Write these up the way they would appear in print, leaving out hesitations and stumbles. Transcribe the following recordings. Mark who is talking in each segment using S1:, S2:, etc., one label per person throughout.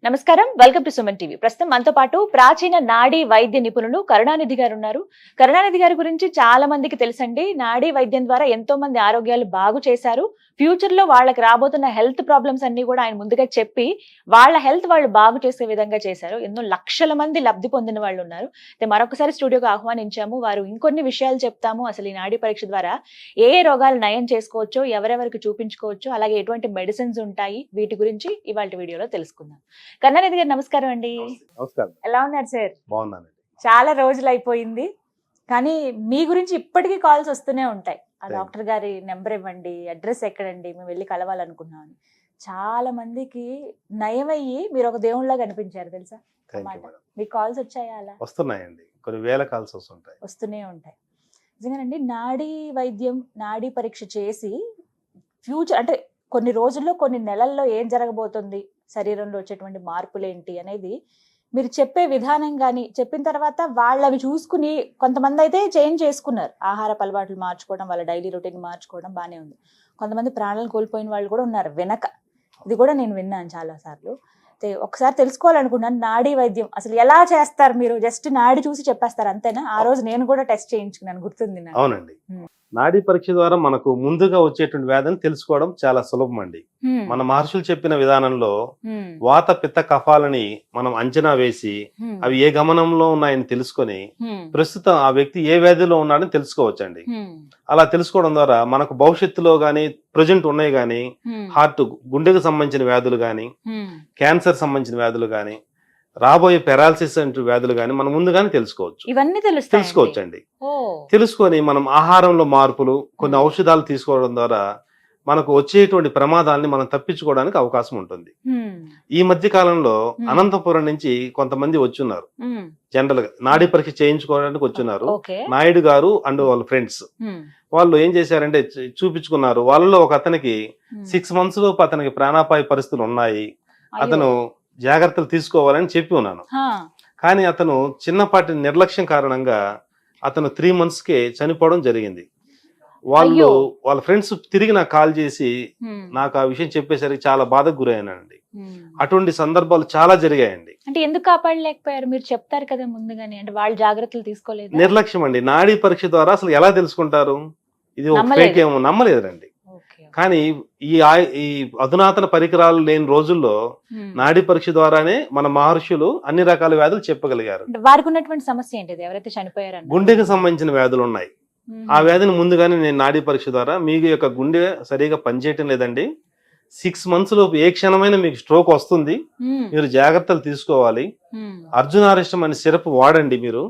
S1: నమస్కారం, welcome to Suman TV. ప్రస్తుతం మనతో పాటు ప్రాచీన నాడీ వైద్య నిపుణులు కరుణానిధి గారు ఉన్నారు. కరుణానిధి గారి గురించి చాలా మందికి తెలుసండి. నాడీ వైద్యం ద్వారా ఎంతో మంది ఆరోగ్యాలు బాగు చేశారు. ఫ్యూచర్ లో వాళ్ళకి రాబోతున్న హెల్త్ ప్రాబ్లమ్స్ అన్ని కూడా ఆయన ముందుగా చెప్పి వాళ్ళ హెల్త్ వాళ్ళు బాగు చేసే విధంగా చేశారు. ఎన్నో లక్షల మంది లబ్ధి పొందిన వాళ్ళు ఉన్నారు. మరొకసారి స్టూడియోకి ఆహ్వానించాము. వారు ఇంకొన్ని విషయాలు చెప్తాము. అసలు ఈ నాడీ పరీక్ష ద్వారా ఏ రోగాలు నయం చేసుకోవచ్చో, ఎవరెవరికి చూపించుకోవచ్చు, అలాగే ఎటువంటి మెడిసిన్స్ ఉంటాయి, వీటి గురించి ఇవాళ వీడియోలో తెలుసుకుందాం. కరుణానిధి గారు నమస్కారం అండి.
S2: నమస్కారం.
S1: ఎలా ఉన్నారు సార్?
S2: బాగున్నానండి.
S1: చాలా రోజులు అయిపోయింది, కానీ మీ గురించి ఇప్పటికీ కాల్స్ వస్తూనే ఉంటాయి. ఆ డాక్టర్ గారి నెంబర్ ఇవ్వండి, అడ్రస్ ఎక్కడండి, మేము వెళ్ళి కలవాలనుకున్నామని. చాలా మందికి నయమయ్యి మీరు ఒక దేవుళ్ళగా కనిపించారు తెలుసా. మీకు కాల్స్ వచ్చాయా? అలా
S2: వస్తున్నాయండి, కొన్ని వేల కాల్స్
S1: వస్తూనే ఉంటాయి. నిజంగానండి, నాడీ వైద్యం, నాడీ పరీక్ష చేసి ఫ్యూచర్ అంటే కొన్ని రోజుల్లో, కొన్ని నెలల్లో ఏం జరగబోతుంది, శరీరంలో వచ్చేటువంటి మార్పులు ఏంటి అనేది మీరు చెప్పే విధానం కానీ, చెప్పిన తర్వాత వాళ్ళవి చూసుకుని కొంతమంది అయితే చేంజ్ చేసుకున్నారు. ఆహారపు అలవాట్లు మార్చుకోవడం, వాళ్ళ డైలీ రొటీన్ మార్చుకోవడం బాగానే ఉంది. కొంతమంది ప్రాణాలు కోల్పోయిన వాళ్ళు కూడా ఉన్నారు వెనక. ఇది కూడా నేను విన్నాను చాలా సార్లు. ఒకసారి తెలుసుకోవాలనుకున్నాను, నాడీ వైద్యం అసలు ఎలా చేస్తారు మీరు? జస్ట్ నాడి చూసి చెప్పేస్తారు అంతేనా? ఆ రోజు నేను కూడా టెస్ట్ చేయించుకున్నాను, గుర్తుంది నాకు.
S2: అవునండి. నాడీ పరీక్ష ద్వారా మనకు ముందుగా వచ్చేటువంటి వ్యాధిని తెలుసుకోవడం చాలా సులభం అండి. మన మహర్షులు చెప్పిన విధానంలో వాత పిత్త కఫాలని మనం అంచనా వేసి అవి ఏ గమనంలో ఉన్నాయని తెలుసుకొని ప్రస్తుతం ఆ వ్యక్తి ఏ వ్యాధిలో ఉన్నాడని తెలుసుకోవచ్చండి. అలా తెలుసుకోవడం ద్వారా మనకు భవిష్యత్తులో గాని, ప్రజెంట్ ఉన్నాయి గాని, హార్ట్ గుండెకు సంబంధించిన వ్యాధులు గాని, క్యాన్సర్ సంబంధించిన వ్యాధులు గాని, రాబోయే పెరాలసిస్ అంటే వ్యాధులు కానీ మనం ముందుగానే తెలుసుకోవచ్చు.
S1: ఇవన్నీ
S2: తెలుసుకోవచ్చండి. తెలుసుకొని మనం ఆహారంలో మార్పులు, కొన్ని ఔషధాలు తీసుకోవడం ద్వారా మనకు వచ్చేటువంటి ప్రమాదాలని మనం తప్పించుకోవడానికి అవకాశం ఉంటుంది. ఈ మధ్య కాలంలో అనంతపురం నుంచి కొంతమంది వచ్చున్నారు. జనరల్ గా నాడీ పరీక్ష చేయించుకోవడానికి వచ్చున్నారు. నాయుడు గారు అండ్ వాళ్ళ ఫ్రెండ్స్ వాళ్ళు ఏం చేశారంటే చూపించుకున్నారు. వాళ్ళలో ఒక అతనికి 6 months లోపు అతనికి ప్రాణాపాయ పరిస్థితులు ఉన్నాయి, అతను జాగ్రత్తలు తీసుకోవాలని చెప్పి ఉన్నాను. కానీ అతను చిన్నపాటి నిర్లక్ష్యం కారణంగా అతను 3 months కే చనిపోవడం జరిగింది. వాళ్ళ ఫ్రెండ్స్ తిరిగి నాకు కాల్ చేసి నాకు ఆ విషయం చెప్పేసరికి చాలా బాధకు గురయ్యానండి. అటువంటి సందర్భాలు చాలా జరిగాయండి.
S1: అంటే ఎందుకు కాపాడలేకపోయారు? మీరు చెప్తారు కదా ముందుగానే, అంటే వాళ్ళు జాగ్రత్తలు తీసుకోలేదు.
S2: నిర్లక్ష్యం అండి. నాడీ పరీక్ష ద్వారా అసలు ఎలా తెలుసుకుంటారు? ఇది ఒక ఫేక్ ఏమో నమ్మలేదండి. కానీ ఈ అధునాతన పరికరాలు లేని రోజుల్లో నాడీ పరీక్ష ద్వారానే మన మహర్షులు అన్ని రకాల వ్యాధులు చెప్పగలిగారు.
S1: వారికి ఉన్నటువంటి సమస్య ఏంటిది? ఎవరైతే చనిపోయారు,
S2: గుండెకి సంబంధించిన వ్యాధులు ఉన్నాయి. ఆ వ్యాధిని ముందుగానే నేను నాడీ పరీక్ష ద్వారా, మీకు యొక్క గుండె సరిగా పనిచేయటం లేదండి, 6 months లోపు ఏ క్షణమైనా మీకు స్ట్రోక్ వస్తుంది, మీరు జాగ్రత్తలు తీసుకోవాలి, అర్జునారిష్టం అనే సిరప్ వాడండి, మీరు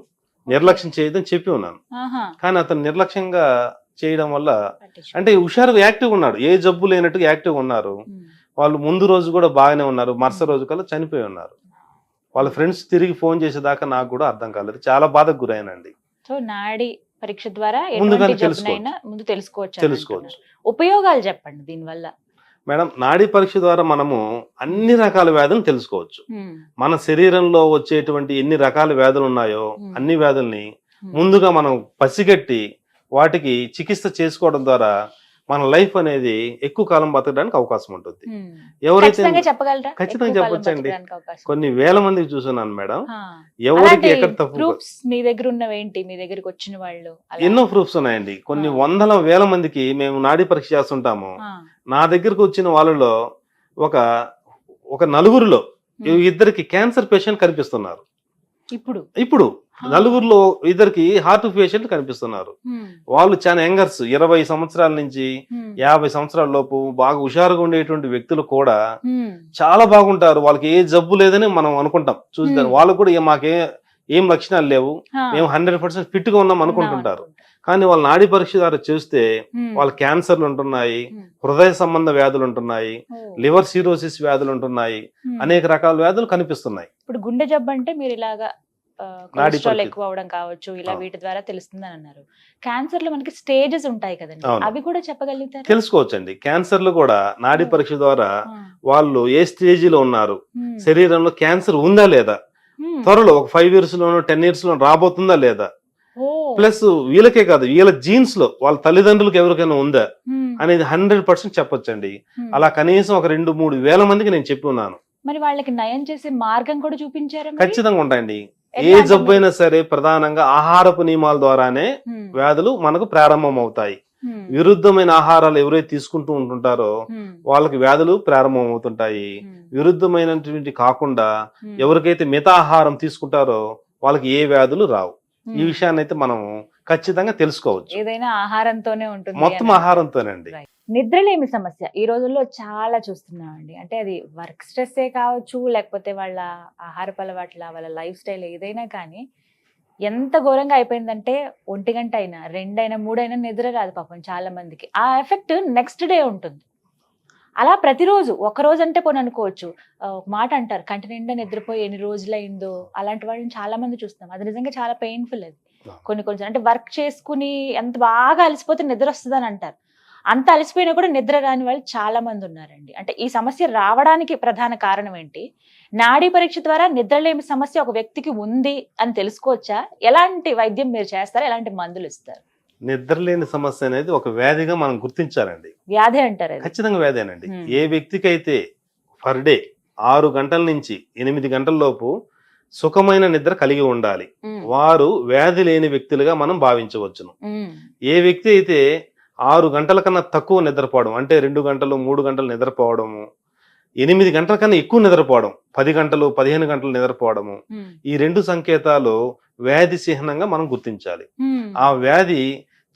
S2: నిర్లక్ష్యం చేయదని చెప్పి ఉన్నాను. కానీ అతను నిర్లక్ష్యంగా చేయడం వల్ల, అంటే హుషారుగా యాక్టివ్గా ఉన్నాడు, ఏ జబ్బు లేనట్టుగా యాక్టివ్గా ఉన్నారు. వాళ్ళు ముందు రోజు కూడా బాగానే ఉన్నారు, మరుసటి రోజు కల్లా చనిపోయి ఉన్నారు. వాళ్ళ ఫ్రెండ్స్ తిరిగి ఫోన్ చేసేదాకా నాకు కూడా అర్థం కాలేదు. చాలా బాధకు గురైనండి.
S1: సో నాడీ పరీక్ష ద్వారా ముందు తెలుసుకోవచ్చు. ఉపయోగాలు చెప్పండి దీని వల్ల.
S2: మేడం, నాడీ పరీక్ష ద్వారా మనము అన్ని రకాల వ్యాధులను తెలుసుకోవచ్చు. మన శరీరంలో వచ్చేటువంటి ఎన్ని రకాల వ్యాధులు ఉన్నాయో అన్ని వ్యాధుల్ని ముందుగా మనం పసిగట్టి వాటికి చికిత్స చేసుకోవడం ద్వారా మన లైఫ్ అనేది ఎక్కువ కాలం బతకడానికి అవకాశం ఉంటుంది. ఎవరైతే ఖచ్చితంగా చెప్పొచ్చండి. కొన్ని వేల మందికి చూస్తున్నాను మేడం. ఎవరికి ఎక్కడ తప్పు,
S1: మీ దగ్గర ఉన్నవేంటి, మీ దగ్గరికి వచ్చిన వాళ్ళు
S2: ఎన్నో ప్రూఫ్స్ ఉన్నాయండి. కొన్ని వందల వేల మందికి మేము నాడీ పరీక్ష చేస్తుంటాము. నా దగ్గరకు వచ్చిన వాళ్ళలో ఒక నలుగురిలో 2 క్యాన్సర్ పేషెంట్ కనిపిస్తున్నారు. ఇప్పుడు నలుగురిలో 2 హార్ట్ పేషెంట్ కనిపిస్తున్నారు. వాళ్ళు చాలా యంగర్స్, 20 సంవత్సరాల నుంచి 50 సంవత్సరాల లోపు బాగా హుషారుగా ఉండేటువంటి వ్యక్తులు కూడా చాలా బాగుంటారు. వాళ్ళకి ఏ జబ్బు లేదని మనం అనుకుంటాం. చూస్తారు వాళ్ళకు కూడా ఏం లక్షణాలు లేవు, మేము 100% ఫిట్ గా ఉన్నాం అనుకుంటుంటారు. కానీ వాళ్ళ నాడీ పరీక్ష ద్వారా చూస్తే వాళ్ళ క్యాన్సర్లు ఉంటున్నాయి, హృదయ సంబంధ వ్యాధులు ఉంటున్నాయి, లివర్ సిరోసిస్ వ్యాధులు ఉంటున్నాయి, అనేక రకాల వ్యాధులు కనిపిస్తున్నాయి.
S1: ఇప్పుడు గుండె జబ్బు అంటే మీరు ఇలాగా కొలెస్ట్రాల్ ఎక్కువ అవడం కావచ్చు, ఇలా వీటి ద్వారా తెలుస్తుందని అన్నారు. క్యాన్సర్ లో మనకి స్టేజెస్ ఉంటాయి కదండి, అవి కూడా చెప్పగలుగుతారు?
S2: తెలుసుకోవచ్చండి. క్యాన్సర్లు కూడా నాడీ పరీక్ష ద్వారా వాళ్ళు ఏ స్టేజీలో ఉన్నారు, శరీరంలో క్యాన్సర్ ఉందా లేదా, త్వరలో ఒక 5 years లోనో 10 years లో రాబోతుందా లేదా, ప్లస్ వీళ్ళకే కాదు వీళ్ళ జీన్స్ లో వాళ్ళ తల్లిదండ్రులకు ఎవరికైనా ఉందా అనేది 100% చెప్పొచ్చండి. అలా కనీసం ఒక 2-3 వేల మందికి నేను చెప్పి ఉన్నాను.
S1: మరి వాళ్ళకి నయం చేసే మార్గం కూడా చూపించారా మరి?
S2: ఖచ్చితంగా ఉంటాయండి. ఏ
S1: ఎట్లా అంటే
S2: జబ్బు అయినా సరే ప్రధానంగా ఆహారపు నియమాల ద్వారానే
S1: హ్మ్.
S2: వ్యాధులు మనకు ప్రారంభం అవుతాయి.
S1: హ్మ్.
S2: విరుద్ధమైన ఆహారాలు ఎవరైతే తీసుకుంటూ ఉంటుంటారో
S1: హ్మ్.
S2: వాళ్ళకి వ్యాధులు ప్రారంభం అవుతుంటాయి.
S1: హ్మ్.
S2: విరుద్ధమైనటువంటి కాకుండా
S1: హ్మ్.
S2: ఎవరికైతే మితాహారం తీసుకుంటారో వాళ్ళకి ఏ వ్యాధులు రావు. ఈ
S1: హ్మ్.
S2: విషయాన్ని అయితే మనం ఖచ్చితంగా తెలుసుకోవచ్చు.
S1: ఏదైనా ఆహారంతోనే ఉంటుంది
S2: మొత్తం
S1: అని అంటారు.
S2: ఆహారంతోనండి.
S1: Right. నిద్రలేమి సమస్య ఈ రోజుల్లో చాలా చూస్తున్నామండి. అంటే అది వర్క్ స్ట్రెస్సే కావచ్చు, లేకపోతే వాళ్ళ ఆహారపు అలవాట్ల, వాళ్ళ లైఫ్ స్టైల్ ఏదైనా కానీ ఎంత ఘోరంగా అయిపోయిందంటే 1 గంట అయినా, 2 అయినా, 3 అయినా నిద్ర రాదు పాపం చాలా మందికి. ఆ ఎఫెక్ట్ నెక్స్ట్ డే ఉంటుంది. అలా ప్రతిరోజు ఒక రోజు అంటే పోనీ అనుకోవచ్చు. ఒక మాట అంటారు, కంటి నిండా నిద్రపోయి ఎన్ని రోజులైందో, అలాంటి వాళ్ళని చాలా మంది చూస్తున్నాం. అది నిజంగా చాలా పెయిన్ఫుల్ అది. కొన్ని అంటే వర్క్ చేసుకుని ఎంత బాగా అలసిపోతే నిద్ర వస్తుందని అంటారు. అంత అలసిపోయినా కూడా నిద్ర రాని వాళ్ళు చాలా మంది ఉన్నారండి. అంటే ఈ సమస్య రావడానికి ప్రధాన కారణం ఏంటి? నాడీ పరీక్ష ద్వారా నిద్రలేమి సమస్య ఒక వ్యక్తికి ఉంది అని తెలుసుకోవచ్చా? ఎలాంటి వైద్యం మీరు చేస్తారు? ఎలాంటి మందులు ఇస్తారు?
S2: నిద్రలేని సమస్య అనేది ఒక వ్యాధిగా మనం గుర్తించాలండి.
S1: వ్యాధి అంటారు అది.
S2: ఖచ్చితంగా వ్యాధేనండి.
S1: Hmm.
S2: ఏ వ్యక్తికైతే పర్ డే 6 గంటల నుంచి 8 గంటల లోపు సుఖమైన నిద్ర కలిగి ఉండాలి,
S1: ఉమ్,
S2: వారు వ్యాధి లేని వ్యక్తులుగా మనం భావించవచ్చును.
S1: ఉమ్,
S2: ఏ వ్యక్తి అయితే 6 గంటల కన్నా తక్కువ నిద్రపోవడం, అంటే 2 గంటలు 3 గంటలు నిద్రపోవడము, 8 గంటల కన్నా ఎక్కువ నిద్రపోవడం, 10 గంటలు 15 గంటలు నిద్రపోవడము,
S1: ఉమ్,
S2: ఈ 2 సంకేతాలు వ్యాధి చిహ్నంగా మనం గుర్తించాలి.
S1: ఉమ్,
S2: ఆ వ్యాధి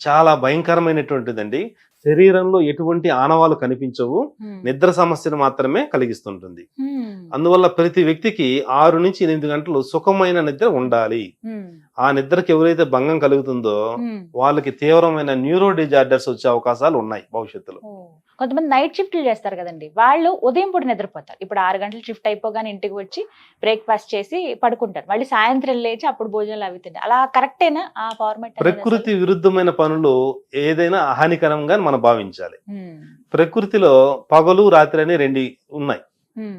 S2: చాలా భయంకరమైనటువంటిదండి. శరీరంలో ఎటువంటి ఆనవాలు కనిపించవు,
S1: ఉమ్,
S2: నిద్ర సమస్యను మాత్రమే కలిగిస్తుంటుంది.
S1: ఉమ్,
S2: అందువల్ల ప్రతి వ్యక్తికి 6 నుంచి 8 గంటలు సుఖమైన నిద్ర ఉండాలి.
S1: ఉమ్,
S2: ఆ నిద్రకి ఎవరైతే భంగం కలుగుతుందో
S1: ఉమ్.
S2: వాళ్ళకి తీవ్రమైన న్యూరో డిజార్డర్స్ వచ్చే అవకాశాలు ఉన్నాయి భవిష్యత్తులో.
S1: ఓ. కొంతమంది నైట్ షిఫ్ట్లు చేస్తారు కదండి, వాళ్ళు ఉదయం పూట నిద్రపోతారు. ఇప్పుడు 6 గంటలు షిఫ్ట్ అయిపోగానే ఇంటికి వచ్చి బ్రేక్ఫాస్ట్ చేసి పడుకుంటారు. మళ్ళీ సాయంత్రం లేచి అప్పుడు భోజనాలు అవి తింటారు. అలా కరెక్టేనా ఆ ఫార్మాట్?
S2: ప్రకృతి విరుద్ధమైన పనులు ఏదైనా హానికరంగా మనం భావించాలి. ప్రకృతిలో పగలు రాత్రి అని 2 ఉన్నాయి.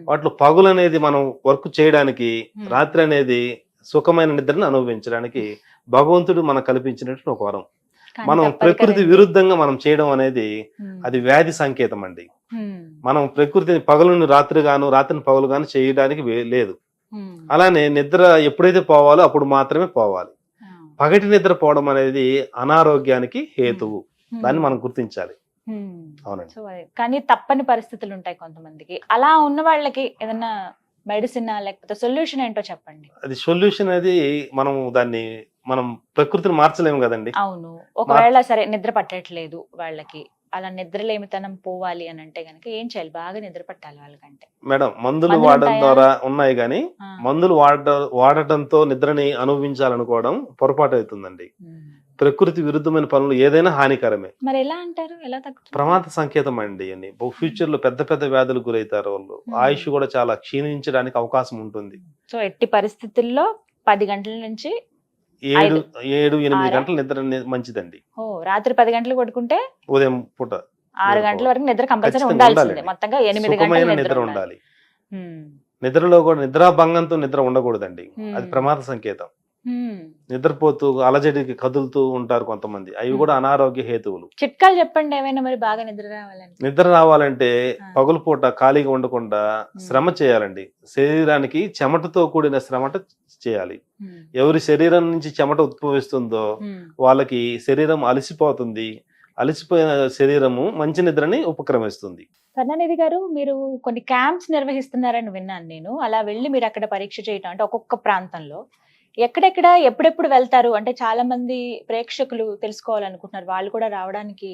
S2: వాటిలో పగలు అనేది మనం వర్క్ చేయడానికి, రాత్రి అనేది సుఖమైన నిద్రను అనుభవించడానికి భగవంతుడు మనకు కల్పించినట్టు ఒక వరం. మనం ప్రకృతి విరుద్ధంగా మనం చేయడం అనేది అది వ్యాధి సంకేతం అండి. మనం ప్రకృతిని పగలుని రాత్రి గాను, రాత్రిని పగలు గాను చేయడానికి లేదు. అలానే నిద్ర ఎప్పుడైతే పోవాలో అప్పుడు మాత్రమే పోవాలి. పగటి నిద్ర పోవడం అనేది అనారోగ్యానికి హేతువు. దాన్ని మనం గుర్తించాలి. అవునండి.
S1: కానీ తప్పని పరిస్థితులు ఉంటాయి కొంతమందికి. అలా ఉన్న వాళ్ళకి ఏదన్నా మెడిసిన్ లేకపోతే సొల్యూషన్ ఏంటో చెప్పండి.
S2: అది సొల్యూషన్ అది మనం ప్రకృతిని మార్చలేము కదండి.
S1: అవును. ఒకవేళ సరే నిద్ర పట్టట్లేదు వాళ్ళకి, అలా నిద్రలేమితనం పోవాలి అని అంటే గనక ఏం చేయాలి? బాగా నిద్ర పట్టాలి వాళ్ళకంటే.
S2: మేడం, మందులు వాడడం ద్వారా ఉన్నాయి కానీ మందులు వాడటంతో నిద్రని అనుభవించాలనుకోవడం పొరపాటు అవుతుందండి. ప్రకృతి విరుద్ధమైన పనులు ఏదైనా హానికరమే.
S1: మరి ఎలా అంటారు? ఎలా తగ్గుతుంది?
S2: ప్రమాద సంకేతం అండి అని. ఫ్యూచర్ లో పెద్ద పెద్ద వ్యాధులు గురవుతారు వాళ్ళు. ఆయుష్ కూడా చాలా క్షీణించడానికి అవకాశం ఉంటుంది.
S1: సో ఎట్టి పరిస్థితుల్లో 10 గంటల నుంచి
S2: 7-8 గంటల నిద్ర మంచిదండి.
S1: రాత్రి 10 గంటలు పడుకుంటే
S2: ఉదయం పూట
S1: 6 గంటల వరకు నిద్ర కంపల్సరీ ఉండాల్సిందే. మొత్తంగా 8 గంటల
S2: నిద్ర ఉండాలి. నిద్రలో కూడా నిద్రాభంగంతో నిద్ర ఉండకూడదండి. అది ప్రమాద సంకేతం. నిద్రపోతూ అలజడికి కదులుతూ ఉంటారు కొంతమంది, అవి కూడా అనారోగ్య హేతువులు.
S1: చిట్కాలు చెప్పండి ఏమైనా మరి బాగా నిద్ర రావాలంటే.
S2: నిద్ర రావాలంటే పగలు పూట ఖాళీగా ఉండకుండా శ్రమ చేయాలండి. శరీరానికి చెమటతో కూడిన శ్రమ చేయాలి. ఎవరి శరీరం నుంచి చెమట ఉద్భవిస్తుందో వాళ్ళకి శరీరం అలసిపోతుంది. అలసిపోయిన శరీరము మంచి నిద్రని ఉపక్రమిస్తుంది.
S1: కరుణానిధి గారు, మీరు కొన్ని క్యాంప్స్ నిర్వహిస్తున్నారని విన్నాను నేను. అలా వెళ్ళి మీరు అక్కడ పరీక్ష చేయటం, అంటే ఒక్కొక్క ప్రాంతంలో ఎక్కడెక్కడ ఎప్పుడెప్పుడు వెళ్తారు? అంటే చాలా మంది ప్రేక్షకులు తెలుసుకోవాలనుకుంటున్నారు, వాళ్ళు కూడా రావడానికి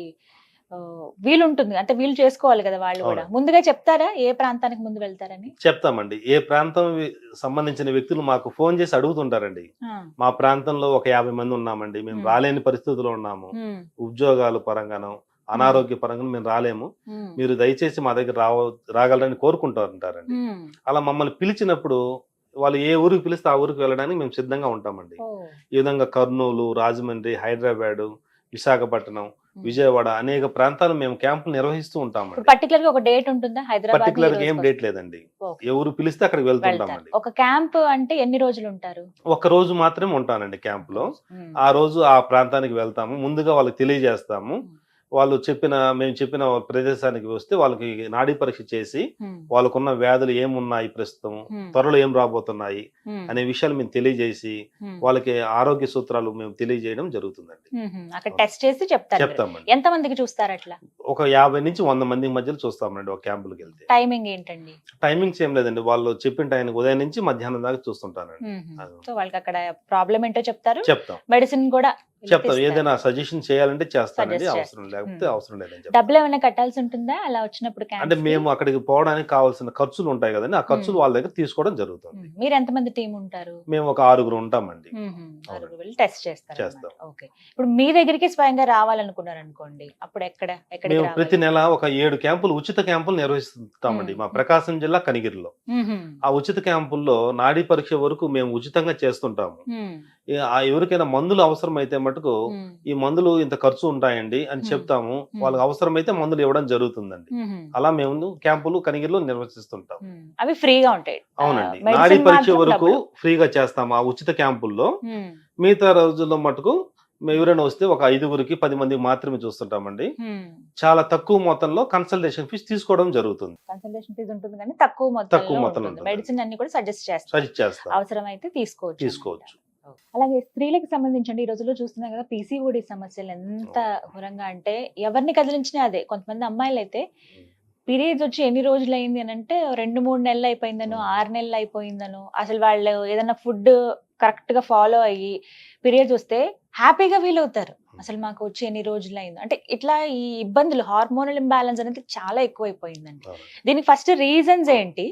S1: వీలుంటుంది, అంటే వీలు చేసుకోవాలి కదా వాళ్ళు కూడా. ముందుగా చెప్తారా ఏ ప్రాంతానికి ముందు వెళ్తారని?
S2: చెప్తామండి. ఏ ప్రాంతం సంబంధించిన వ్యక్తులు మాకు ఫోన్ చేసి అడుగుతుంటారండి. మా ప్రాంతంలో ఒక 50 మంది ఉన్నామండి, మేము రాలేని పరిస్థితుల్లో ఉన్నాము, ఉద్యోగాల పరంగాను అనారోగ్య పరంగా మేము రాలేము, మీరు దయచేసి మా దగ్గర రాగలరని కోరుకుంటూ ఉంటారండి. అలా మమ్మల్ని పిలిచినప్పుడు వాళ్ళు ఏ ఊరికి పిలిస్తే ఆ ఊరికి వెళ్ళడానికి మేము సిద్ధంగా ఉంటామండి. ఈ విధంగా కర్నూలు, రాజమండ్రి, హైదరాబాద్, విశాఖపట్నం, విజయవాడ అనేక ప్రాంతాలు మేము క్యాంపులు నిర్వహిస్తూ ఉంటామండి.
S1: పర్టికులర్ గా ఒక డేట్ ఉంటుందా? హైదరాబాద్
S2: పర్టికులర్ గా ఏం డేట్ లేదండి, ఎవరు పిలిస్తే అక్కడికి వెళ్తుంటామండి.
S1: ఒక క్యాంప్ అంటే ఎన్ని రోజులు ఉంటారు?
S2: ఒక రోజు మాత్రమే ఉంటానండి క్యాంప్ లో. ఆ రోజు ఆ ప్రాంతానికి వెళ్తాము, ముందుగా వాళ్ళకి తెలియజేస్తాము. వాళ్ళు మేము చెప్పిన ప్రదేశానికి వస్తే వాళ్ళకి నాడీ పరీక్ష చేసి
S1: హ్మ్.
S2: వాళ్ళకున్న వ్యాధులు ఏమున్నాయి ప్రస్తుతం,
S1: హ్మ్.
S2: త్వరలో ఏం రాబోతున్నాయి
S1: హ్మ్.
S2: అనే విషయాలు మేము తెలియజేసి
S1: హ్మ్.
S2: వాళ్ళకి ఆరోగ్య సూత్రాలు మేము తెలియజేయడం జరుగుతుందండి.
S1: మ్మ్. అక్కడ టెస్ట్ చేసి చెప్తారు మీరు.
S2: చెప్తామండి.
S1: ఎంత మందికి చూస్తారు అట్లా?
S2: ఒక 50 నుంచి 100 మంది మధ్యలో చూస్తామండి ఒక క్యాంపులకు వెళ్తే.
S1: టైమింగ్ ఏంటండి?
S2: టైమింగ్స్ ఏం లేదండి, వాళ్ళు చెప్పిన టైంకి ఉదయం నుంచి మధ్యాహ్నం దాకా చూస్తుంటానండి. అది
S1: సో వాళ్ళకి అక్కడ ప్రాబ్లం ఏంటో చెప్తారు,
S2: చెప్తాం
S1: మెడిసిన్ కూడా వీళ్ళకి
S2: చెప్తాం
S1: ఇస్తారు.
S2: ఏదైనా సజెషన్ చేయాలంటే చేస్తానండి,
S1: Suggest
S2: అవసరం లేకపోతే
S1: Hmm.
S2: అవసరం లేదని చెప్తాను.
S1: డబ్బులు ఏమైనా కట్టాల్సి ఉంటుందా అలా వచ్చినప్పుడు
S2: అంటే
S1: క్యాంప్స్ కి?
S2: మేము అక్కడికి పోవడానికి కావాల్సిన ఖర్చులు ఉంటాయి కదండి, ఆ ఖర్చులు వాళ్ళ దగ్గర తీసుకోవడం జరుగుతుంది.
S1: మీరు ఎంతమంది టీం ఉంటారు?
S2: మేము ఒక 6 ఉంటామండి.
S1: ఆరుగురు వెళ్ళి టెస్ట్ చేస్తారు
S2: చేస్తాం.
S1: ఓకే. ఇప్పుడు మీ దగ్గరికి స్వయంగా రావాలనుకున్నారు అనుకోండి, అప్పుడు ఎక్కడికి
S2: మేము ప్రతి
S1: రావాలి?
S2: నెల ఒక 7 క్యాంపులు, ఉచిత క్యాంపులు నిర్వహిస్తామండి మా ప్రకాశం జిల్లా కనిగిరిలో. ఆ ఉచిత క్యాంపుల్లో నాడీ పరీక్ష వరకు మేము ఉచితంగా చేస్తుంటాము. ఎవరికైనా మందులు అవసరమైతే మటుకు ఈ మందులు ఇంత ఖర్చు ఉంటాయండి అని చెప్తాము, వాళ్ళకి అవసరమైతే మందులు ఇవ్వడం జరుగుతుందండి. అలా మేము క్యాంపులు కనిగిరిలో నిర్వహిస్తుంటాం.
S1: అవి ఫ్రీగా ఉంటాయి.
S2: అవునండి,
S1: medicine
S2: నాడీ పరీక్ష
S1: మాత్రం
S2: వరకు
S1: డబ్బులు.
S2: ఫ్రీగా చేస్తాము ఆ ఉచిత క్యాంపుల్లో. మిగతా రోజుల్లో మటుకు మేము ఎవరైనా వస్తే ఒక 5గురికి 10 మందికి మాత్రమే చూస్తుంటామండి. చాలా తక్కువ మొత్తంలో కన్సల్టేషన్ ఫీజు తీసుకోవడం జరుగుతుంది.
S1: కన్సల్టేషన్ ఫీజు ఉంటుంది కానీ తక్కువ
S2: తక్కువ
S1: మొత్తంలో
S2: మొత్తంలో
S1: ఉంటుంది.
S2: ఉంటుంది.
S1: మెడిసిన్ అన్ని కూడా సజెస్ట్ చేస్తారు,
S2: సజెస్ట్ చేస్తాం,
S1: అవసరమైతే తీసుకోవచ్చు.
S2: తీసుకోవచ్చు.
S1: అలాగే స్త్రీలకు సంబంధించి ఈ రోజుల్లో చూస్తున్నాం కదా, పీసీఓడి సమస్యలు ఎంత ఘోరంగా అంటే ఎవరిని కదిలించినా అదే. కొంతమంది అమ్మాయిలు అయితే పీరియడ్స్ వచ్చి ఎన్ని రోజులు అయింది అని అంటే 2-3 నెలలు అయిపోయిందనో 6 నెలలు అయిపోయిందనో, అసలు వాళ్ళు ఏదైనా ఫుడ్ కరెక్ట్ గా ఫాలో అయ్యి పీరియడ్స్ వస్తే హ్యాపీగా ఫీల్ అవుతారు. అసలు మాకు వచ్చి ఎన్ని రోజులు అయింది అంటే, ఇట్లా ఈ ఇబ్బందులు హార్మోనల్ ఇంబ్యాలెన్స్ అనేది చాలా ఎక్కువైపోయిందండి. దీనికి ఫస్ట్ రీజన్స్ ఏంటి?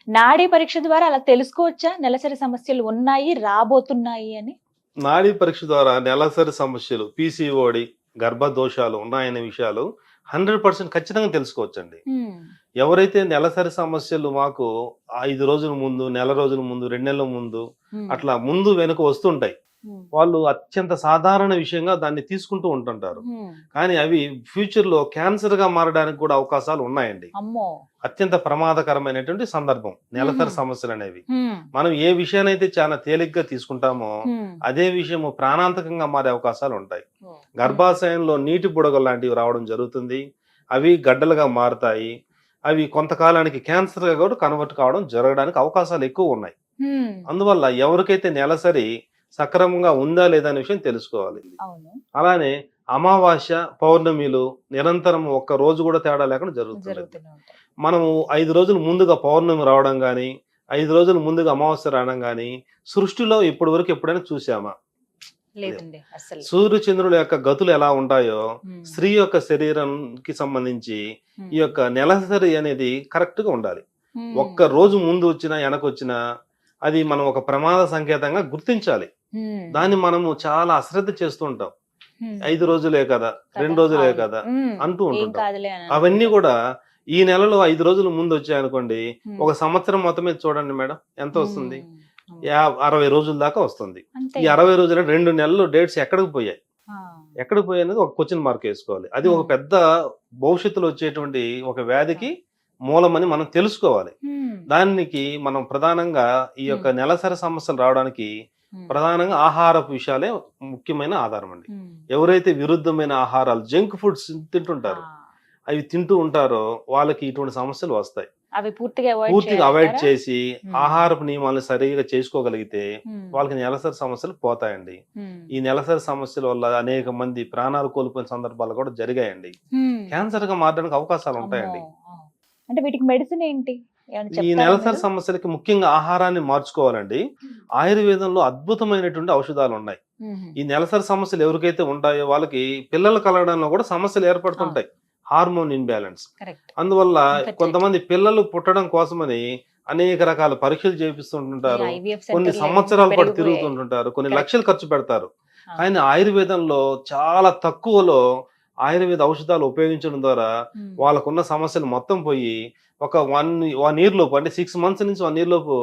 S1: నాడీ పరీక్ష ద్వారా అలా తెలుసుకోవచ్చా నెలసరి సమస్యలు ఉన్నాయి, రాబోతున్నాయి అని?
S2: నాడీ పరీక్ష ద్వారా నెలసరి సమస్యలు, పీసీఓడి, గర్భదోషాలు ఉన్నాయనే విషయాలు 100% ఖచ్చితంగా తెలుసుకోవచ్చండి. ఎవరైతే నెలసరి సమస్యలు మాకు 5 రోజుల ముందు, నెల రోజుల ముందు, 2 నెలల ముందు అట్లా ముందు వెనుక వస్తుంటాయి, వాళ్ళు అత్యంత సాధారణ విషయంగా దాన్ని తీసుకుంటూ ఉంటుంటారు. కానీ అవి ఫ్యూచర్ లో క్యాన్సర్ గా మారడానికి కూడా అవకాశాలు ఉన్నాయండి.
S1: అమ్మో.
S2: అత్యంత ప్రమాదకరమైనటువంటి సందర్భం నెలసరి సమస్యలు అనేవి. మనం ఏ విషయాన్నైతే చాలా తేలిగ్గా తీసుకుంటామో అదే విషయము ప్రాణాంతకంగా మారే అవకాశాలు ఉంటాయి. గర్భాశయంలో నీటి బుడగలు లాంటివి రావడం జరుగుతుంది, అవి గడ్డలుగా మారుతాయి, అవి కొంతకాలానికి క్యాన్సర్ గా కూడా కన్వర్ట్ కావడం జరగడానికి అవకాశాలు ఎక్కువ ఉన్నాయి. అందువల్ల ఎవరికైతే నెలసరి సక్రమంగా ఉందా లేదా అనే విషయం తెలుసుకోవాలి. అలానే అమావాస్య, పౌర్ణమిలు నిరంతరం ఒక్క రోజు కూడా తేడా లేకుండా జరుగుతుంది. మనము 5 రోజుల ముందుగా పౌర్ణమి రావడం గాని, 5 రోజుల ముందుగా అమావాస్య రావడం గాని సృష్టిలో ఇప్పటి వరకు ఎప్పుడైనా చూసామా? సూర్య చంద్రుల యొక్క గతులు ఎలా ఉంటాయో స్త్రీ యొక్క శరీరానికి సంబంధించి ఈ యొక్క నెలసరి అనేది కరెక్ట్ గా ఉండాలి. ఒక్క రోజు ముందు వచ్చినా వెనకొచ్చినా అది మనం ఒక ప్రమాద సంకేతంగా గుర్తించాలి. దాన్ని మనము చాలా అశ్రద్ధ చేస్తూ ఉంటాం. 5 రోజులే కదా, 2 రోజులే కదా అంటూ ఉంటుంటాం. అవన్నీ కూడా ఈ నెలలో 5 రోజుల ముందు వచ్చాయనుకోండి, ఒక సంవత్సరం మొత్తం మీద చూడండి మేడం ఎంత వస్తుంది? 60 రోజుల దాకా వస్తుంది. ఈ 60 రోజుల 2 నెలలు డేట్స్ ఎక్కడికి పోయాయి? ఎక్కడికి పోయాయి అనేది ఒక క్వశ్చన్ మార్క్ వేసుకోవాలి. అది ఒక పెద్ద భవిష్యత్తులో వచ్చేటువంటి ఒక వ్యాధికి మూలమని మనం తెలుసుకోవాలి. దానికి మనం ప్రధానంగా ఈ యొక్క నెలసరి సమస్యలు రావడానికి ప్రధానంగా ఆహారపు విషయాలే ముఖ్యమైన ఆధారం అండి. ఎవరైతే విరుద్ధమైన ఆహారాలు, జంక్ ఫుడ్స్ తింటుంటారో, అవి తింటూ ఉంటారో వాళ్ళకి ఇటువంటి సమస్యలు వస్తాయి.
S1: అవి పూర్తిగా
S2: అవాయిడ్ చేసి ఆహారపు నియమాలను సరిగా చేసుకోగలిగితే వాళ్ళకి నెలసరి సమస్యలు పోతాయండి. ఈ నెలసరి సమస్యల వల్ల అనేక మంది ప్రాణాలు కోల్పోయిన సందర్భాలు కూడా జరిగాయండి. క్యాన్సర్ గా మారడానికి అవకాశాలు ఉంటాయండి.
S1: అంటే వీటికి మెడిసిన్ ఏంటి?
S2: ఈ నెలసరి సమస్యలకి ముఖ్యంగా ఆహారాన్ని మార్చుకోవాలండి. ఆయుర్వేదంలో అద్భుతమైనటువంటి ఔషధాలు ఉన్నాయి. ఈ నెలసరి సమస్యలు ఎవరికైతే ఉంటాయో వాళ్ళకి పిల్లలు కలగడంలో కూడా సమస్యలు ఏర్పడుతుంటాయి, హార్మోన్ ఇన్బ్యాలెన్స్. అందువల్ల కొంతమంది పిల్లలు పుట్టడం కోసమని అనేక రకాల పరీక్షలు చేపిస్తుంటుంటారు, కొన్ని సంవత్సరాల పాటు తిరుగుతుంటుంటారు, కొన్ని లక్షలు ఖర్చు పెడతారు. కానీ ఆయుర్వేదంలో చాలా తక్కువలో ఆయుర్వేద ఔషధాలు ఉపయోగించడం ద్వారా వాళ్ళకున్న సమస్యలు మొత్తం పోయి ఒక 1 year లోపు, అంటే 6 months నుంచి 1 year లోపు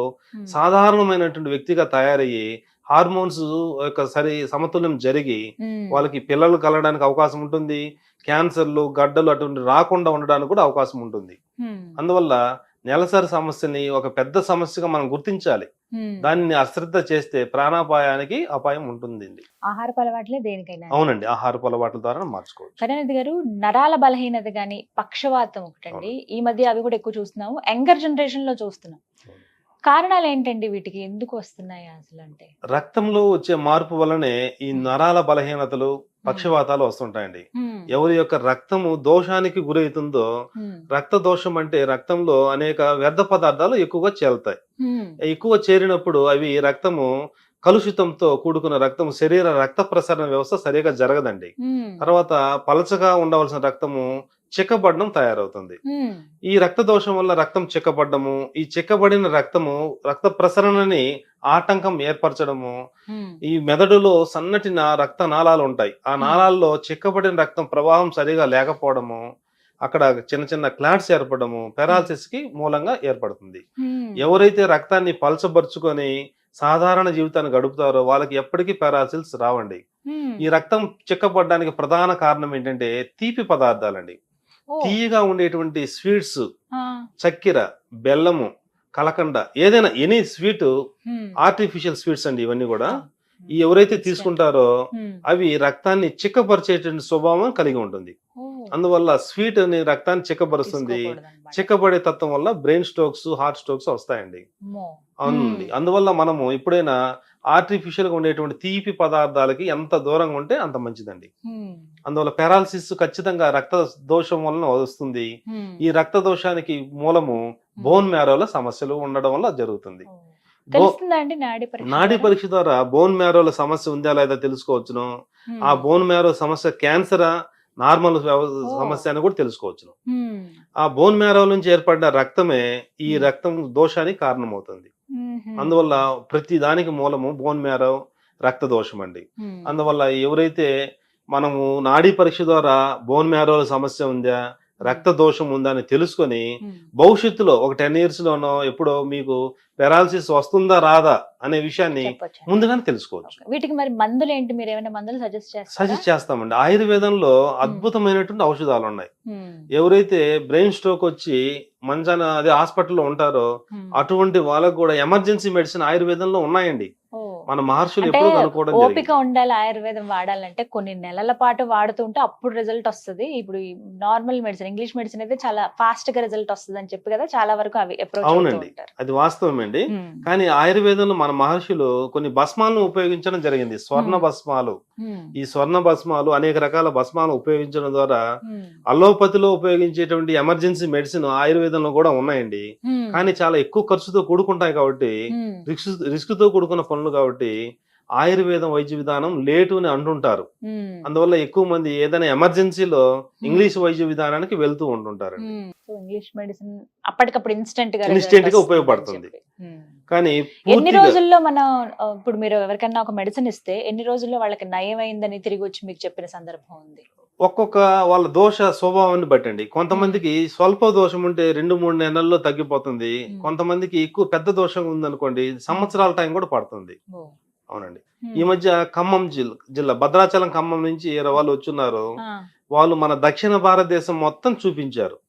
S2: సాధారణమైనటువంటి వ్యక్తిగా తయారయ్యి హార్మోన్స్ యొక్క సమతుల్యం జరిగి వాళ్ళకి పిల్లలు కలగడానికి అవకాశం ఉంటుంది, క్యాన్సర్లు, గడ్డలు అటువంటి రాకుండా ఉండడానికి కూడా అవకాశం ఉంటుంది. అందువల్ల నెలసరి సమస్యని ఒక పెద్ద సమస్యగా మనం గుర్తించాలి. దాన్ని అశ్రద్ధ చేస్తే ప్రాణాపాయానికి అపాయం ఉంటుందండి.
S1: ఆహారపు అలవాట్లే దేనికైనా.
S2: అవునండి, ఆహారపు అలవాట్ల ద్వారా మార్చుకోవచ్చు.
S1: కరుణానిధి గారు, నరాల బలహీనత గాని పక్షవాతం ఒకటండి, ఈ మధ్య అవి కూడా ఎక్కువ చూస్తున్నాము, యంగర్ జనరేషన్ లో చూస్తున్నాం. కారణాలు ఏంటండి వీటికి, ఎందుకు వస్తున్నాయి అసలు అంటే?
S2: రక్తంలో వచ్చే మార్పు వలనే ఈ నరాల బలహీనతలు, పక్షవాతాలు వస్తుంటాయండి. ఎవరి యొక్క రక్తము దోషానికి గురవుతుందో, రక్త దోషం అంటే రక్తంలో అనేక వ్యర్థ పదార్థాలు ఎక్కువగా చేరుతాయి. ఎక్కువ చేరినప్పుడు అవి రక్తము కలుషితంతో కూడుకున్న రక్తము శరీర రక్త ప్రసరణ వ్యవస్థ సరిగా జరగదండి. తర్వాత పలచగా ఉండవలసిన రక్తము చిక్కబడడం తయారవుతుంది. ఈ రక్త దోషం వల్ల రక్తం చిక్కబడ్డము, ఈ చిక్కబడిన రక్తము రక్త ప్రసరణని ఆటంకం ఏర్పరచడము, ఈ మెదడులో సన్నటి రక్త నాళాలు ఉంటాయి, ఆ నాళాల్లో చిక్కబడిన రక్తం ప్రవాహం సరిగా లేకపోవడము, అక్కడ చిన్న చిన్న క్లాట్స్ ఏర్పడము పెరాలసిస్ కి మూలంగా ఏర్పడుతుంది. ఎవరైతే రక్తాన్ని పలచబరుచుకొని సాధారణ జీవితాన్ని గడుపుతారో వాళ్ళకి ఎప్పటికీ పెరాలసిస్ రావండి. ఈ రక్తం చిక్కబడడానికి ప్రధాన కారణం ఏంటంటే తీపి పదార్థాలండి. తీయగా ఉండేటువంటి స్వీట్స్, చక్కెర, బెల్లము, కలకండ, ఏదైనా ఎనీ స్వీట్ ఆర్టిఫిషియల్ స్వీట్స్ అండి. ఇవన్నీ కూడా ఎవరైతే తీసుకుంటారో అవి రక్తాన్ని చిక్కపరిచేటువంటి స్వభావం కలిగి ఉంటుంది. అందువల్ల స్వీట్ అని రక్తాన్ని చిక్కబరుస్తుంది. చిక్కబడే తత్వం వల్ల బ్రెయిన్ స్ట్రోక్స్, హార్ట్ స్ట్రోక్స్ వస్తాయండి. అవునండి. అందువల్ల మనము ఎప్పుడైనా ఆర్టిఫిషియల్ గా ఉండేటువంటి తీపి పదార్థాలకి ఎంత దూరంగా ఉంటే అంత మంచిదండి. అందువల్ల పెరాలసిస్ ఖచ్చితంగా రక్త దోషం వలన వస్తుంది. ఈ రక్త దోషానికి మూలము బోన్ మ్యారోల సమస్యలు ఉండడం వల్ల జరుగుతుంది. నాడీ పరీక్ష ద్వారా బోన్ మ్యారోల సమస్య ఉందా లేదా తెలుసుకోవచ్చును. ఆ బోన్ మ్యారో సమస్య క్యాన్సరా, నార్మల్ సమస్య అని కూడా తెలుసుకోవచ్చును. ఆ బోన్ మ్యారో నుంచి ఏర్పడిన రక్తమే ఈ రక్తం దోషానికి కారణమవుతుంది. అందువల్ల ప్రతి దానికి మూలము బోన్ మ్యారో రక్త దోషం అండి. అందువల్ల ఎవరైతే మనము నాడీ పరీక్ష ద్వారా బోన్ మ్యారోల సమస్య ఉందా, రక్త దోషం ఉందా అని తెలుసుకొని భవిష్యత్తులో ఒక 10 years లోనో ఎప్పుడో మీకు పెరాలసిస్ వస్తుందా రాదా అనే విషయాన్ని ముందుగానే తెలుసుకోవచ్చు.
S1: వీటికి మరి మందులు ఏంటి, మీరు ఏమైనా మందులు సజెస్ట్
S2: చేస్తామండి. ఆయుర్వేదంలో అద్భుతమైనటువంటి ఔషధాలు ఉన్నాయి. ఎవరైతే బ్రెయిన్ స్ట్రోక్ వచ్చి మంచాన అదే హాస్పిటల్లో ఉంటారో అటువంటి వాళ్ళకు కూడా ఎమర్జెన్సీ మెడిసిన్ ఆయుర్వేదంలో ఉన్నాయండి. మన మహర్షులు ఎప్పుడు కనుక్కోవడం జరిగింది.
S1: ఓపిక ఉండాలి ఆయుర్వేదం వాడాలంటే, కొన్ని నెలల పాటు వాడుతుంటే అప్పుడు రిజల్ట్ వస్తుంది. ఇప్పుడు నార్మల్ మెడిసిన్, ఇంగ్లీష్ మెడిసిన్ అయితే చాలా ఫాస్ట్ గా రిజల్ట్ వస్తుంది అని చెప్పి కదా చాలా వరకు అవి అప్రోచ్
S2: అవునండి, అది వాస్తవమండి. కానీ ఆయుర్వేదంలో మన మహర్షులు కొన్ని భస్మాలను ఉపయోగించడం జరిగింది. స్వర్ణ భస్మాలు, ఈ స్వర్ణ భస్మాలు అనేక రకాల భస్మాలు ఉపయోగించడం ద్వారా అలోపతిలో ఉపయోగించేటువంటి ఎమర్జెన్సీ మెడిసిన్ ఆయుర్వేదంలో కూడా ఉన్నాయండి. కానీ చాలా ఎక్కువ ఖర్చుతో కూడుకుంటాయి కాబట్టి, రిస్క్ తో కూడుకున్న పనులు కాబట్టి ఆయుర్వేదం వైద్య విధానం లేటు అని అంటుంటారు. అందువల్ల ఎక్కువ మంది ఏదైనా ఎమర్జెన్సీలో ఇంగ్లీష్ వైద్య విధానానికి వెళ్తూ ఉంటుంటారు.
S1: ఇంగ్లీష్ మెడిసిన్ అప్పటికప్పుడు ఇన్స్టెంట్ గా
S2: ఉపయోగపడుతుంది. కానీ
S1: ఎన్ని రోజుల్లో మనం, ఇప్పుడు మీరు ఎవరికైనా ఒక మెడిసిన్ ఇస్తే ఎన్ని రోజుల్లో వాళ్ళకి నయమైందని తిరిగి వచ్చి మీకు చెప్పిన సందర్భం ఉంది?
S2: ఒక్కొక్క వాళ్ళ దోష స్వభావాన్ని బట్టండి. కొంతమందికి స్వల్ప దోషం ఉంటే 2-3 నెలల్లో తగ్గిపోతుంది. కొంతమందికి ఎక్కువ పెద్ద దోషం ఉందనుకోండి సంవత్సరాల టైం కూడా పడుతుంది. అవునండి. ఈ మధ్య ఖమ్మం జిల్లా భద్రాచలం, ఖమ్మం నుంచి వాళ్ళు వచ్చున్నారు. వాళ్ళు మన దక్షిణ భారతదేశం మొత్తం చూపించారు.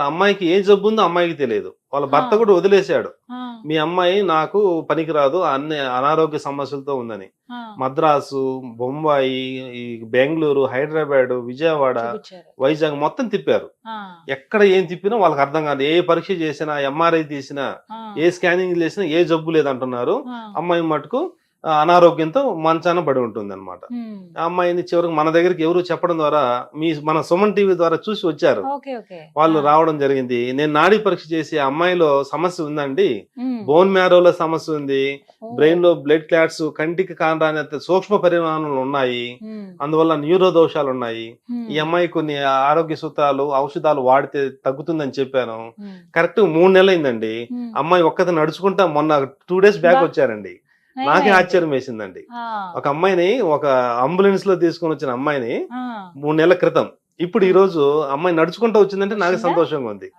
S2: అమ్మాయికి ఏ జబ్బు ఉందో అమ్మాయికి తెలియదు. వాళ్ళ భర్త కూడా వదిలేశాడు, మీ అమ్మాయి నాకు పనికిరాదు, అన్ని అనారోగ్య సమస్యలతో ఉందని. మద్రాసు, బొంబాయి, బెంగళూరు, హైదరాబాద్, విజయవాడ, వైజాగ్ మొత్తం తిప్పారు. ఎక్కడ ఏం తిప్పినా వాళ్ళకి అర్థం కాదు. ఏ పరీక్ష చేసినా, ఎంఆర్ఐ తీసినా, ఏ స్కానింగ్ చేసినా ఏ జబ్బు లేదంటున్నారు. అమ్మాయి మటుకు అనారోగ్యంతో మంచాన పడి ఉంటుంది అనమాట. ఆ అమ్మాయిని చివరికి మన దగ్గరికి ఎవరు చెప్పడం ద్వారా మన సుమన్ టీవీ ద్వారా చూసి వచ్చారు. వాళ్ళు రావడం జరిగింది. నేను నాడీ పరీక్ష చేసి ఆ అమ్మాయిలో సమస్య ఉందండి, బోన్ మ్యారోలో సమస్య ఉంది, బ్రెయిన్ లో బ్లడ్ క్లాట్స్, కంటికి కానరాని సూక్ష్మ పరిమాణాలు ఉన్నాయి, అందువల్ల న్యూరో దోషాలు ఉన్నాయి. ఈ అమ్మాయి కొన్ని ఆరోగ్య సూత్రాలు, ఔషధాలు వాడితే తగ్గుతుందని చెప్పాను. కరెక్ట్ 3 నెలలు అయిందండి. అమ్మాయి ఒక్కత నడుచుకుంటా మొన్న 2 days బ్యాక్ వచ్చారండి. నాకే ఆశ్చర్యం వేసిందండి. ఒక అమ్మాయిని ఒక అంబులెన్స్ లో తీసుకొని వచ్చిన అమ్మాయిని 3 నెలల క్రితం, ఇప్పుడు ఈ రోజు అమ్మాయి నడుచుకుంటూ వచ్చిందంటే నాకు సంతోషంగా ఉంది.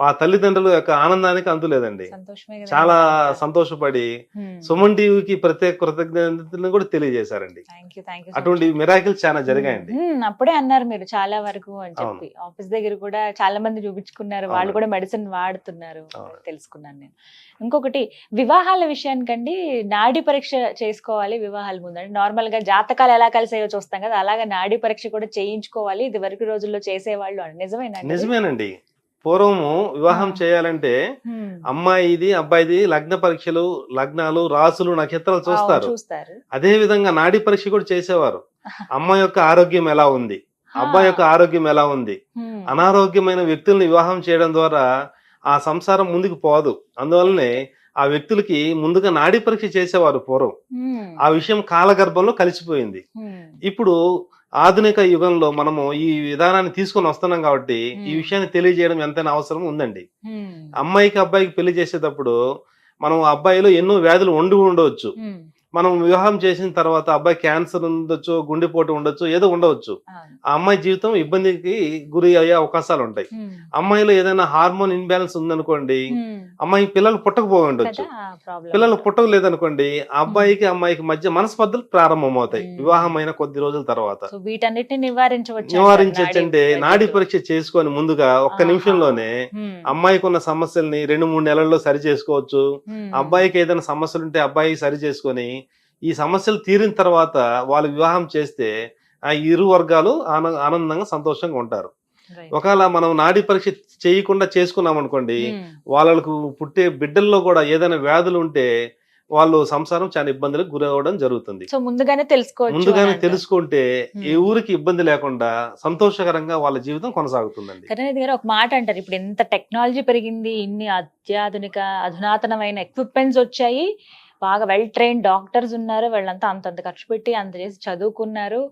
S2: ఆ తల్లిదండ్రుల యొక్క ఆనందానికి అంతులేదండి.
S1: సంతోషమే కదండి.
S2: చాలా సంతోషపడి
S1: హ్మ్.
S2: సుమన్ టీవీకి ప్రత్యేక కృతజ్ఞతలను కూడా తెలియజేశారండి.
S1: థ్యాంక్ యూ
S2: అటువంటి మిరాకిల్స్ చాలా జరిగాయండి.
S1: అప్పుడే అన్నారు మీరు చాలా వరకు అని
S2: అవును.
S1: చెప్పి. ఆఫీస్ దగ్గర కూడా చాలా మంది చూపించుకున్నారు, వాళ్ళు
S2: అవునండి.
S1: కూడా మెడిసిన్ వాడుతున్నారు
S2: అవును.
S1: తెలుసుకున్నాను నేను. ఇంకొకటి వివాహాల విషయానికండి, నాడీ పరీక్ష చేసుకోవాలి వివాహాల ముందు. అంటే నార్మల్ గా జాతకాలు ఎలా కలిసాయో చూస్తాం కదా, అలాగా నాడీ పరీక్ష కూడా చేయించుకోవాలి, ఇది వరకు రోజుల్లో చేసేవాళ్ళు అని. నిజమేనా?
S2: నిజమేనండి. పూర్వము వివాహం చేయాలంటే అమ్మాయిది అబ్బాయిది లగ్న పరీక్షలు, లగ్నాలు, రాసులు, నక్షత్రాలు చూస్తారు.
S1: చూస్తారు.
S2: అదే విధంగా నాడీ పరీక్ష కూడా చేసేవారు. అమ్మాయి యొక్క ఆరోగ్యం ఎలా ఉంది, అబ్బాయి యొక్క ఆరోగ్యం ఎలా ఉంది. అనారోగ్యమైన వ్యక్తుల్ని వివాహం చేయడం ద్వారా ఆ సంసారం ముందుకు పోదు. అందువల్లనే ఆ వ్యక్తులకి ముందుగా నాడీ పరీక్ష చేసేవారు పూర్వం. ఆ విషయం కాలగర్భంలో కలిసిపోయింది. ఇప్పుడు ఆధునిక యుగంలో మనము ఈ విధానాన్ని తీసుకొని వస్తున్నాం కాబట్టి ఈ విషయాన్ని తెలియజేయడం ఎంతైనా అవసరం ఉందండి. అమ్మాయికి అబ్బాయికి పెళ్లి చేసేటప్పుడు మనం అబ్బాయిలో ఎన్నో వ్యాధులు ఉండవచ్చు. మనం వివాహం చేసిన తర్వాత అబ్బాయి క్యాన్సర్ ఉండొచ్చు, గుండెపోటు ఉండొచ్చు, ఏదో ఉండవచ్చు. ఆ అమ్మాయి జీవితం ఇబ్బందికి గురి అయ్యే అవకాశాలు ఉంటాయి. అమ్మాయిలో ఏదైనా హార్మోన్ ఇన్బ్యాలెన్స్ ఉందనుకోండి, అమ్మాయి పిల్లలు పుట్టకపోయి ఉండొచ్చు. పిల్లలు పుట్టలేదనుకోండి, ఆ అబ్బాయికి అమ్మాయికి మధ్య మనస్పర్ధలు ప్రారంభమవుతాయి వివాహమైన కొద్ది రోజుల తర్వాత.
S1: వీటన్నిటిని నివారించవచ్చు
S2: అంటే నాడీ పరీక్ష చేసుకొని ముందుగా ఒక్క నిమిషంలోనే అమ్మాయికి ఉన్న సమస్యల్ని 2-3 నెలల్లో సరి చేసుకోవచ్చు. అబ్బాయికి ఏదైనా సమస్యలు ఉంటే అబ్బాయికి సరి చేసుకొని ఈ సమస్యలు తీరిన తర్వాత వాళ్ళు వివాహం చేస్తే ఆ ఇరు వర్గాలు ఆనందంగా సంతోషంగా ఉంటారు. ఒకవేళ మనం నాడీ పరీక్ష చేయకుండా చేసుకున్నాం అనుకోండి, వాళ్ళకు పుట్టే బిడ్డల్లో కూడా ఏదైనా వ్యాధులు ఉంటే వాళ్ళు సంసారం చాలా ఇబ్బందులకు గురవడం జరుగుతుంది.
S1: సో ముందుగానే
S2: తెలుసుకుంటే ఏ ఊరికి ఇబ్బంది లేకుండా సంతోషకరంగా వాళ్ళ జీవితం కొనసాగుతుందండి.
S1: కరుణానిధి గారు, ఒక మాట అంటారు, ఇప్పుడు ఎంత టెక్నాలజీ పెరిగింది, ఇన్ని అత్యాధునిక అధునాతనమైన ఎక్విప్మెంట్స్ వచ్చాయి, బాగా వెల్ ట్రైన్ డాక్టర్స్ ఉన్నారు, వాళ్ళంతా అంతంత ఖర్చు పెట్టి అంత చేసి చదువుకున్నారు.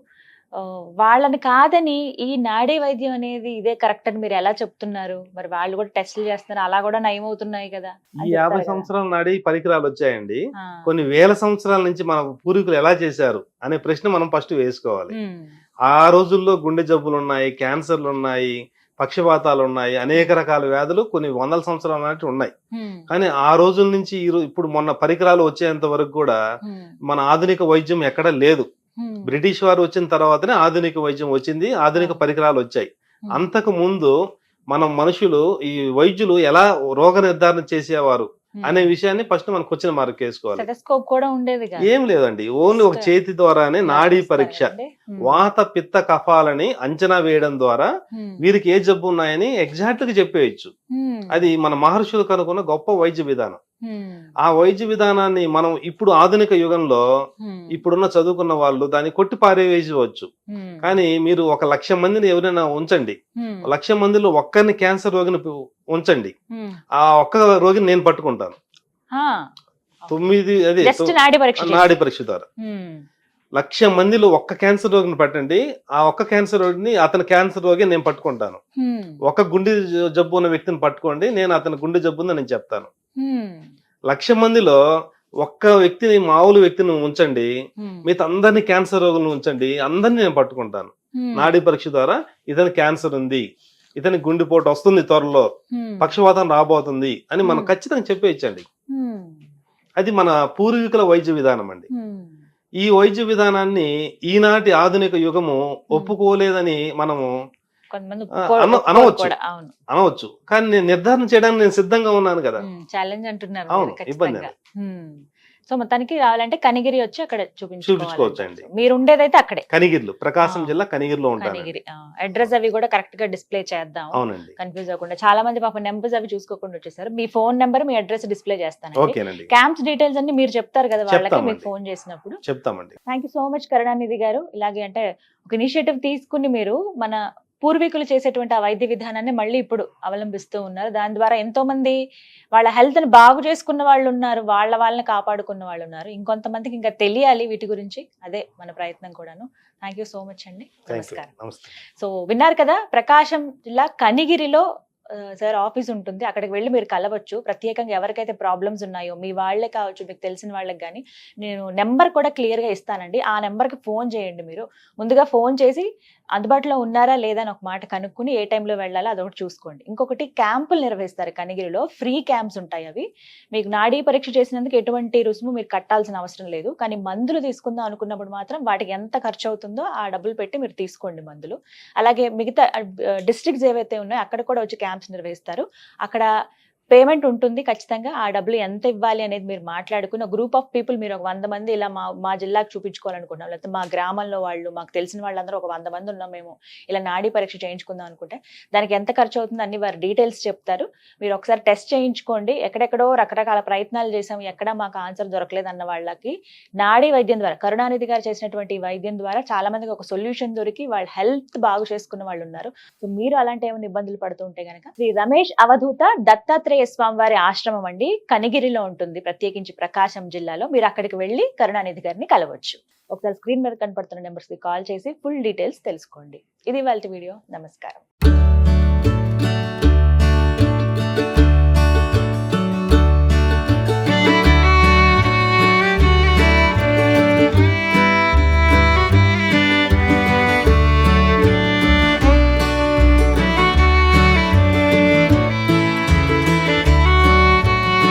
S1: వాళ్ళని కాదని ఈ నాడీ వైద్యం అనేది ఇదే కరెక్ట్ అని మీరు ఎలా చెప్తున్నారు? మరి వాళ్ళు కూడా టెస్టులు చేస్తున్నారు, అలా కూడా నయం అవుతున్నాయి కదా.
S2: ఈ 50 సంవత్సరాల నాడీ పరికరాలు వచ్చాయండి. కొన్ని వేల సంవత్సరాల నుంచి మన పూర్వీకులు ఎలా చేశారు అనే ప్రశ్న మనం ఫస్ట్ వేసుకోవాలి. ఆ రోజుల్లో గుండె జబ్బులు ఉన్నాయి, క్యాన్సర్లు ఉన్నాయి, పక్షపాతాలు ఉన్నాయి, అనేక రకాల వ్యాధులు కొన్ని వందల సంవత్సరాల నాటి ఉన్నాయి. కానీ ఆ రోజుల నుంచి ఇప్పుడు మొన్న పరికరాలు వచ్చేంత వరకు కూడా మన ఆధునిక వైద్యం ఎక్కడ లేదు. బ్రిటిష్ వారు వచ్చిన తర్వాతనే ఆధునిక వైద్యం వచ్చింది, ఆధునిక పరికరాలు వచ్చాయి. అంతకు ముందు మనం మనుషులు ఈ వైద్యులు ఎలా రోగ నిర్ధారణ చేసేవారు అనే విషయాన్ని ఫస్ట్ మనం క్వశ్చన్ మార్క్ వేసుకోవాలి. ఏం లేదండి, ఓన్లీ ఒక చేతి ద్వారానే నాడీ పరీక్ష, వాత పిత్త కఫాలని అంచనా వేయడం ద్వారా వీరికి ఏ జబ్బు ఉన్నాయని ఎగ్జాక్ట్ గా చెప్పేయచ్చు. అది మన మహర్షులు కనుక్కున్న గొప్ప వైద్య విధానం. ఆ వైద్య విధానాన్ని మనం ఇప్పుడు ఆధునిక యుగంలో ఇప్పుడున్న చదువుకున్న వాళ్ళు దాన్ని కొట్టి పారేయవచ్చు. కానీ మీరు 1,00,000 మందిని ఎవరైనా ఉంచండి, 1,00,000 మందిలో ఒక్కరిని క్యాన్సర్ రోగిని ఉంచండి, ఆ ఒక్క రోగిని నేను పట్టుకుంటాను. 9 నాడీ పరీక్ష ద్వారా 1,00,000 మందిలో ఒక్క క్యాన్సర్ రోగిని పట్టండి, ఆ ఒక్క క్యాన్సర్ రోగిని అతని క్యాన్సర్ రోగి నేను పట్టుకుంటాను. ఒక గుండె జబ్బు ఉన్న వ్యక్తిని పట్టుకోండి, నేను అతని గుండె జబ్బు ఉందని నేను చెప్తాను. 1,00,000 మందిలో ఒక్క వ్యక్తిని, మామూలు వ్యక్తిని ఉంచండి, మిగతా అందరినీ క్యాన్సర్ రోగులను ఉంచండి, అందరినీ నేను పట్టుకుంటాను. నాడీ పరీక్ష ద్వారా ఇతని క్యాన్సర్ ఉంది, ఇతని గుండెపోటు వస్తుంది, త్వరలో పక్షవాతం రాబోతుంది అని మనం ఖచ్చితంగా చెప్పేయచ్చండి. అది మన పూర్వీకుల వైద్య విధానం అండి. ఈ వైద్య విధానాన్ని ఈనాటి ఆధునిక యుగము ఒప్పుకోలేదని మనము అనవచ్చు. కానీ నేను నిర్ధారణ చేయడానికి నేను సిద్ధంగా ఉన్నాను కదా.
S1: ఛాలెంజ్ అంటున్నారు.
S2: అవును, ఇబ్బంది.
S1: సో మొత్తానికి రావాలంటే కనిగిరి వచ్చి అక్కడ
S2: చూపించుకోవచ్చండి.
S1: మీరు ఉండేదైతే అక్కడే
S2: కనిగిరిలో, ప్రకాశం జిల్లా కనిగిరిలో ఉంటాను.
S1: అడ్రస్ అవి కూడా కరెక్ట్ గా డిస్ప్లే చేద్దాం, కన్ఫ్యూజ్ అవ్వకుండా. చాలా మంది పాప నెంబర్స్ అవి చూసుకోకుండా వచ్చేసారు. మీ ఫోన్ నెంబర్, మీ అడ్రస్ డిస్ప్లే చేస్తాను. క్యాంప్స్ డీటెయిల్స్ అన్ని మీరు చెప్తారు కదా వాళ్ళకి, మీకు ఫోన్ చేసినప్పుడు
S2: చెప్తామండి.
S1: Thank you so much Karunanidhi గారు. ఇలాగే అంటే ఒక ఇనిషియేటివ్ తీసుకుని మీరు మన పూర్వీకులు చేసేటువంటి ఆ వైద్య విధానాన్ని మళ్ళీ ఇప్పుడు అవలంబిస్తూ ఉన్నారు. దాని ద్వారా ఎంతో మంది వాళ్ళ హెల్త్ ని బాగు చేసుకున్న వాళ్ళు ఉన్నారు, వాళ్ళని కాపాడుకున్న వాళ్ళు ఉన్నారు. ఇంకొంతమందికి ఇంకా తెలియాలి వీటి గురించి, అదే మన ప్రయత్నం కూడాను. థ్యాంక్ యూ సో మచ్ అండి. నమస్కారం. సో విన్నారు కదా, ప్రకాశం జిల్లా కనిగిరిలో సార్ ఆఫీస్ ఉంటుంది, అక్కడికి వెళ్ళి మీరు కలవచ్చు. ప్రత్యేకంగా ఎవరికైతే ప్రాబ్లమ్స్ ఉన్నాయో, మీ వాళ్ళే కావచ్చు, మీకు తెలిసిన వాళ్ళకి కానీ, నేను నెంబర్ కూడా క్లియర్గా ఇస్తానండి. ఆ నెంబర్కి ఫోన్ చేయండి. మీరు ముందుగా ఫోన్ చేసి అందుబాటులో ఉన్నారా లేదా అని ఒక మాట కనుక్కుని ఏ టైంలో వెళ్ళాలో అదొకటి చూసుకోండి. ఇంకొకటి క్యాంపులు నిర్వహిస్తారు కనిగిరిలో, ఫ్రీ క్యాంప్స్ ఉంటాయి అవి. మీకు నాడీ పరీక్ష చేసినందుకు ఎటువంటి రుసుము మీరు కట్టాల్సిన అవసరం లేదు. కానీ మందులు తీసుకుందాం అనుకున్నప్పుడు మాత్రం వాటికి ఎంత ఖర్చు అవుతుందో ఆ డబ్బులు పెట్టి మీరు తీసుకోండి మందులు. అలాగే మిగతా డిస్ట్రిక్ట్స్ ఏవైతే ఉన్నాయో అక్కడ కూడా వచ్చి క్యాంప్స్ నిర్వహిస్తారు. అక్కడ పేమెంట్ ఉంటుంది ఖచ్చితంగా. ఆ డబ్బులు ఎంత ఇవ్వాలి అనేది మీరు మాట్లాడుకుని గ్రూప్ ఆఫ్ పీపుల్, మీరు ఒక 100 మంది ఇలా మా జిల్లాకు చూపించుకోవాలనుకుంటున్నాం, లేకపోతే మా గ్రామంలో వాళ్ళు, మాకు తెలిసిన వాళ్ళందరూ ఒక 100 మంది ఉన్నాం, మేము ఇలా నాడీ పరీక్ష చేయించుకుందాం అనుకుంటే దానికి ఎంత ఖర్చు అవుతుంది అన్ని వారి డీటెయిల్స్ చెప్తారు. మీరు ఒకసారి టెస్ట్ చేయించుకోండి. ఎక్కడెక్కడో రకరకాల ప్రయత్నాలు చేసాం, ఎక్కడ మాకు ఆన్సర్ దొరకలేదు అన్న వాళ్ళకి నాడీ వైద్యం ద్వారా, కరుణానిధి గారు చేసినటువంటి వైద్యం ద్వారా చాలా మందికి ఒక సొల్యూషన్ దొరికి వాళ్ళ హెల్త్ బాగు చేసుకున్న వాళ్ళు ఉన్నారు. సో మీరు అలాంటి ఏమైనా ఇబ్బందులు పడుతూ ఉంటే కనుక శ్రీ రమేష్ అవధూత దత్తాత్రేయ స్వామివారి ఆశ్రమం అండి, కనిగిరిలో ఉంటుంది, ప్రత్యేకించి ప్రకాశం జిల్లాలో. మీరు అక్కడికి వెళ్ళి కరుణానిధి గారిని కలవచ్చు. ఒకసారి స్క్రీన్ మీద కనపడుతున్న నెంబర్స్ కి కాల్ చేసి ఫుల్ డీటెయిల్స్ తెలుసుకోండి. ఇది వాళ్ళ వీడియో. నమస్కారం.